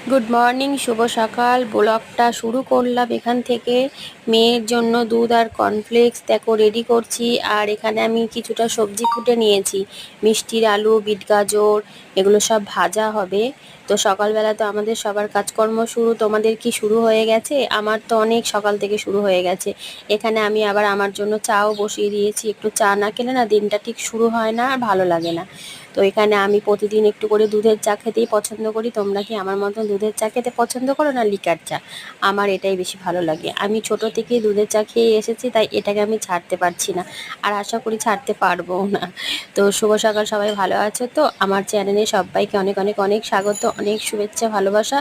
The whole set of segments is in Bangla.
গুড মর্নিং, শুভ সকাল। ব্লগটা শুরু করলাম এখান থেকে। মেয়ের জন্য দুধ আর কর্নফ্লেক্স দেখো রেডি করছি। আর এখানে আমি কিছুটা সবজি কুটে নিয়েছি, মিষ্টির আলু, বিট গাজর, এগুলো সব ভাজা হবে। তো সকালবেলা তো আমাদের সবার কাজকর্ম শুরু। তোমাদের কি শুরু হয়ে গেছে? আমার তো অনেক সকাল থেকে শুরু হয়ে গেছে। এখানে আমি আবার আমার জন্য চাও বসিয়ে দিয়েছি। একটু চা না খেলে না দিনটা ঠিক শুরু হয় না, আর ভালো লাগে না। তো এখানে আমি প্রতিদিন একটু করে দুধের চা খেতেই পছন্দ করি। তোমরা কি আমার মতন দুধের চা খেতে পছন্দ করো না লিকার চা? আমার এটাই বেশি ভালো লাগে। আমি ছোট থেকেই দুধের চা খেয়ে এসেছি, তাই এটাকে আমি ছাড়তে পারছি না, আর আশা করি ছাড়তে পারবোও না। তো শুভ সকাল, সবাই ভালো আছো তো? আমার চ্যানেলে সবাইকে অনেক অনেক অনেক স্বাগত, অনেক শুভেচ্ছা, ভালোবাসা।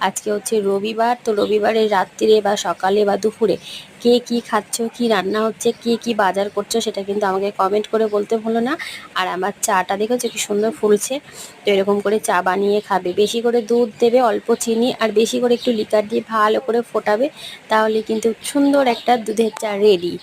আজকে হচ্ছে রবিবার। তো রবিবারের রাত্রিরে বা সকালে বা দুপুরে কে কি খাচ্ছো, কি রান্না হচ্ছে, কে কি বাজার করছো, সেটা কিন্তু আমাকে কমেন্ট করে বলতে ভুলো না। আর আমার চাটা দেখেছো কি সুন্দর ফুলছে। তো এরকম করে চা বানিয়ে খাবে, বেশি করে দুধ দেবে, অল্প চিনি, আর বেশি করে একটু লিকার দিয়ে ভালো করে ফোটাবে, তাহলে কিন্তু সুন্দর একটা দুধের চা রেডি।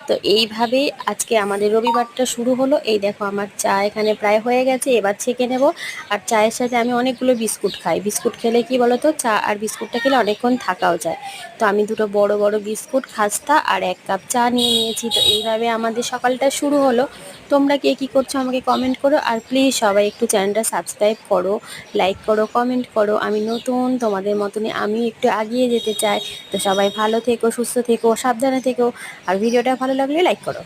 তো এইভাবে আজকে আমাদের রবিবারটা শুরু হলো। এই দেখো আমার চা এখানে প্রায় হয়ে গেছে, এবার ছেঁকে নেব। আর চায়ের সাথে আমি অনেকগুলো বিস্কুট খাই। বিস্কুট খেলে কি বলো তো, চা আর বিস্কুটটা খেলে অনেকক্ষণ থাকাও যায়। তো আমি দুটো বড় বড় বিস্কুট, খাস্তা আর 1 কাপ চা নিয়ে নিয়েছি। তো এইভাবে আমাদের সকালটা শুরু হলো। তোমরা কে কী করছো আমাকে কমেন্ট করো। আর প্লিজ সবাই একটু চ্যানেলটা সাবস্ক্রাইব করো, লাইক করো, কমেন্ট করো। আমি নতুন, তোমাদের মতনই আমি একটু এগিয়ে যেতে চাই। তো সবাই ভালো থেকো, সুস্থ থেকো, সাবধানে থেকো। আর ভিডিওটা ভালো লাগলে লাইক করো।